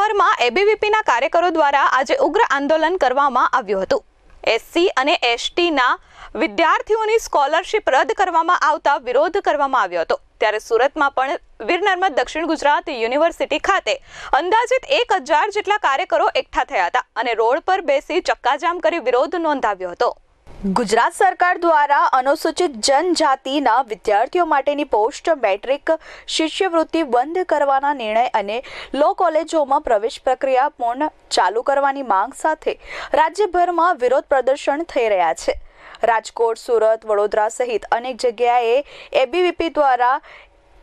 રાજ્યભરમાં એબીવીપીના કાર્યકરો દ્વારા આજે ઉગ્ર આંદોલન કરવામાં આવ્યું હતું। એસસી અને એસટીના વિદ્યાર્થીઓની સ્કોલરશિપ રદ કરવામાં આવતા વિરોધ કરવામાં આવ્યો હતો। ત્યારે સુરતમાં પણ વીર નર્મદ દક્ષિણ ગુજરાત યુનિવર્સિટી ખાતે અંદાજિત 1000 જેટલા કાર્યકરો એકઠા થયા હતા અને રોડ પર બેસી ચક્કાજામ કરી વિરોધ નોંધાવ્યો હતો। ગુજરાત સરકાર દ્વારા અનુસૂચિત જનજાતિના વિદ્યાર્થીઓ માટેની પોસ્ટ મેટ્રિક શિષ્યવૃત્તિ બંધ કરવાના નિર્ણય અને લો કોલેજોમાં પ્રવેશ પ્રક્રિયા પૂર્ણ ચાલુ કરવાની માંગ સાથે રાજ્યભરમાં વિરોધ પ્રદર્શન થઈ રહ્યા છે। રાજકોટ, સુરત, વડોદરા સહિત અનેક જગ્યાએ એબીવીપી દ્વારા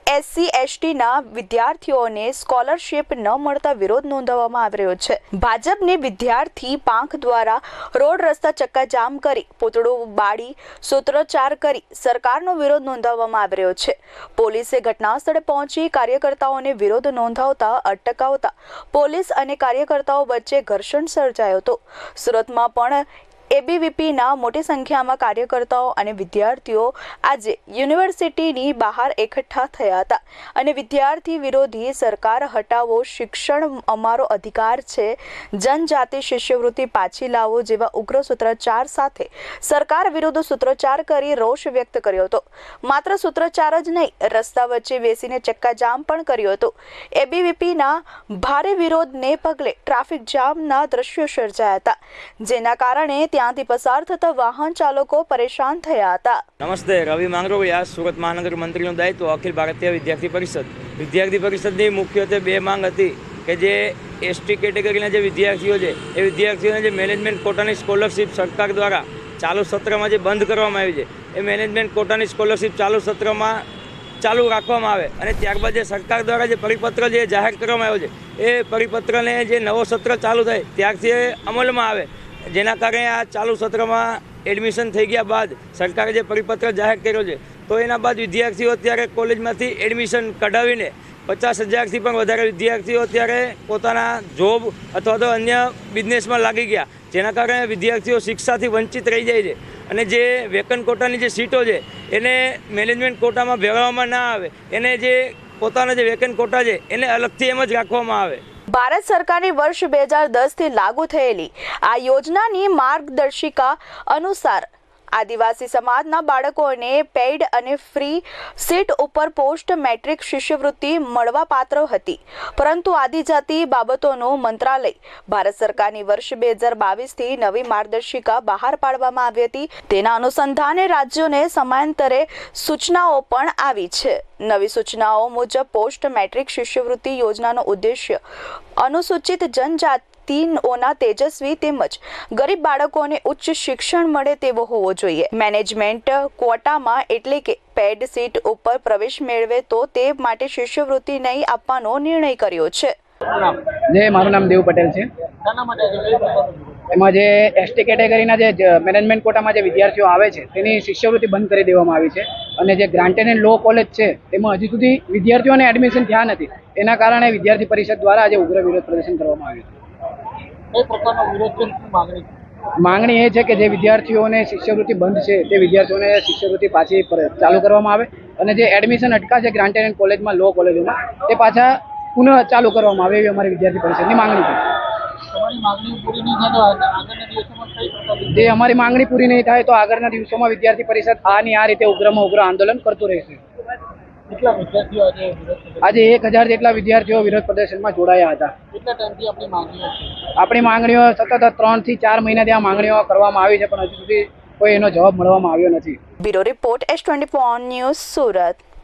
એસસી એસટીના વિદ્યાર્થીઓને સ્કોલરશિપ ન મળતા વિરોધ નોંધાવવામાં આવી રહ્યો છે। ભાજપની વિદ્યાર્થી પાંખ દ્વારા રોડ રસ્તા ચક્કાજામ કરી પૂતળું બાળી સૂત્રોચ્ચાર કરી સરકારનો વિરોધ નોંધાવવામાં આવી રહ્યો છે। પોલીસે ઘટના સ્થળે પહોંચી કાર્યકર્તાઓને વિરોધ નોંધાવતા અટકાવતા પોલીસ અને કાર્યકર્તાઓ વચ્ચે ઘર્ષણ સર્જાયો હતો। સુરતમાં પણ એબીવીપીના મોટી સંખ્યામાં કાર્યકર્તાઓ અને વિદ્યાર્થીઓ આજે યુનિવર્સિટીની બહાર એકઠા થયા હતા અને વિદ્યાર્થી વિરોધી સરકાર હટાવો, શિક્ષણ અમારો અધિકાર છે, જનજાતિ શિષ્યવૃત્તિ પાછી લાવો જેવા ઉગ્ર સૂત્રોચ્ચાર સાથે સરકાર વિરુદ્ધ સૂત્રોચ્ચાર કરી રોષ વ્યક્ત કર્યો હતો। માત્ર સૂત્રોચ્ચાર જ નહીં, રસ્તા વચ્ચે બેસીને ચક્કાજામ પણ કર્યો હતો। એબીવીપીના ભારે વિરોધને પગલે ટ્રાફિક જામના દ્રશ્યો સર્જાયા હતા, જેના કારણે ત્યાંથી પસાર થતા વાહન ચાલકો પરેશાન થયા હતા। નમસ્તે, રવિ માંગરોળિયા, સુરત મહાનગર મંત્રીનું દાયિત્વ અખિલ ભારતીય વિદ્યાર્થી પરિષદ। વિદ્યાર્થી પરિષદની મુખ્યત્વે બે માંગ હતી કે જે એસટી કેટેગરીના જે વિદ્યાર્થીઓ છે એ વિદ્યાર્થીઓને જે મેનેજમેન્ટ કોટાની સ્કોલરશિપ સરકાર દ્વારા ચાલુ સત્રમાં જે બંધ કરવામાં આવી છે એ મેનેજમેન્ટ કોટાની સ્કોલરશિપ ચાલુ સત્રમાં ચાલુ રાખવામાં આવે અને ત્યારબાદ જે સરકાર દ્વારા જે પરિપત્ર જે જાહેર કરવામાં આવ્યો છે એ પરિપત્રને જે નવો સત્ર ચાલુ થાય ત્યારથી અમલમાં આવે, જેના કારણે આ ચાલુ સત્રમાં એડમિશન થઈ ગયા બાદ સરકારે જે પરિપત્ર જાહેર કર્યો છે તો એના બાદ વિદ્યાર્થીઓ અત્યારે કોલેજમાંથી એડમિશન કઢાવીને 50,000થી પણ વધારે વિદ્યાર્થીઓ અત્યારે પોતાના જોબ અથવા તો અન્ય બિઝનેસમાં લાગી ગયા, જેના કારણે વિદ્યાર્થીઓ શિક્ષાથી વંચિત રહી જાય છે અને જે વેકન્ટ કોટાની જે સીટો છે એને મેનેજમેન્ટ કોટામાં ભેળવવામાં ના આવે, એને જે પોતાના જે વેકન્ટ કોટા છે એને અલગથી એમ જ રાખવામાં આવે। ભારત સરકારની વર્ષ 2010થી લાગુ થયેલી આ યોજનાની માર્ગદર્શિકા અનુસાર આદિવાસી સમાજના બાળકોને પેઇડ અને ફ્રી સીટ ઉપર પોસ્ટ મેટ્રિક શિષ્યવૃત્તિ મળવાપાત્ર હતી, પરંતુ આદિજાતિ બાબતોનું મંત્રાલય ભારત સરકારની વર્ષ 2022થી નવી માર્ગદર્શિકા બહાર પાડવામાં આવી હતી। તેના અનુસંધાને રાજ્યોને સમયાંતરે સૂચનાઓ પણ આવી છે। નવી સૂચનાઓ મુજબ પોસ્ટ મેટ્રિક શિષ્યવૃત્તિ યોજનાનો ઉદ્દેશ્ય અનુસૂચિત જનજાતિઓના તેજસ્વી તેમજ ગરીબ બાળકોને ઉચ્ચ શિક્ષણ મળે તેવો હોવો જોઈએ। મેનેજમેન્ટ ક્વોટામાં એટલે કે પેડ સીટ ઉપર પ્રવેશ મેળવે તો તે માટે શિષ્યવૃત્તિ નહીં આપવાનો નિર્ણય કર્યો છે। મારું નામ દેવ પટેલ છે। એમાં જે એસટી કેટેગરીના જે મેનેજમેન્ટ કોટામાં જે વિદ્યાર્થીઓ આવે છે તેની શિષ્યવૃત્તિ બંધ કરી દેવામાં આવી છે અને જે ગ્રાન્ટેડ એન્ડ લો કોલેજ છે તેમાં હજી સુધી વિદ્યાર્થીઓને એડમિશન થયા નથી, તેના કારણે વિદ્યાર્થી પરિષદ દ્વારા આજે ઉગ્ર વિરોધ પ્રદર્શન કરવામાં આવ્યું છે। માંગણી એ છે કે જે વિદ્યાર્થીઓને શિષ્યવૃત્તિ બંધ છે તે વિદ્યાર્થીઓને શિષ્યવૃત્તિ પાછી ચાલુ કરવામાં આવે અને જે એડમિશન અટકા છે ગ્રાન્ટેડ એન્ડ કોલેજમાં, લો કોલેજોમાં, તે પાછા પુનઃ ચાલુ કરવામાં આવે એવી અમારી વિદ્યાર્થી પરિષદની માંગણી છે। જે અમારી માંગણી પૂરી નહીં થાય તો આગળના દિવસોમાં વિદ્યાર્થી પરિષદ આ રીતે ઉગ્રમાં ઉગ્ર આંદોલન કરતું રહેશે। આજે 1000 જેટલા વિદ્યાર્થીઓ વિરોધ પ્રદર્શનમાં જોડાયા હતા। આપણી માંગણીઓ સતત 3 થી 4 મહિનાથી આ માંગણીઓ કરવામાં આવી છે, પણ હજુ સુધી કોઈ એનો જવાબ મળવામાં આવ્યો નથી। Bureau report S24 news, Surat.